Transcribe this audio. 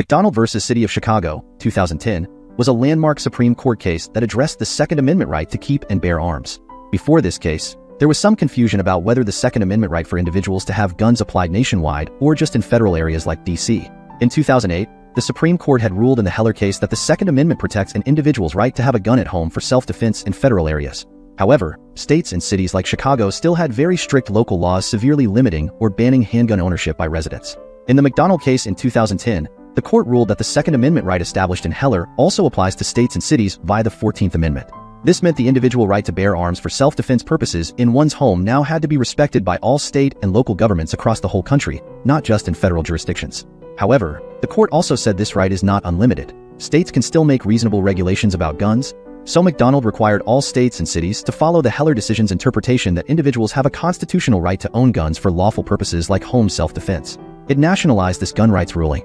McDonald versus City of Chicago, 2010, was a landmark Supreme Court case that addressed the Second Amendment right to keep and bear arms. Before this case, there was some confusion about whether the Second Amendment right for individuals to have guns applied nationwide or just in federal areas like D.C. In 2008, the Supreme Court had ruled in the Heller case that the Second Amendment protects an individual's right to have a gun at home for self-defense in federal areas. However, states and cities like Chicago still had very strict local laws severely limiting or banning handgun ownership by residents. In the McDonald case in 2010, the court ruled that the Second Amendment right established in Heller also applies to states and cities via the 14th Amendment. This meant the individual right to bear arms for self-defense purposes in one's home now had to be respected by all state and local governments across the whole country, not just in federal jurisdictions. However, the court also said this right is not unlimited. States can still make reasonable regulations about guns, so McDonald required all states and cities to follow the Heller decision's interpretation that individuals have a constitutional right to own guns for lawful purposes like home self-defense. It nationalized this gun rights ruling.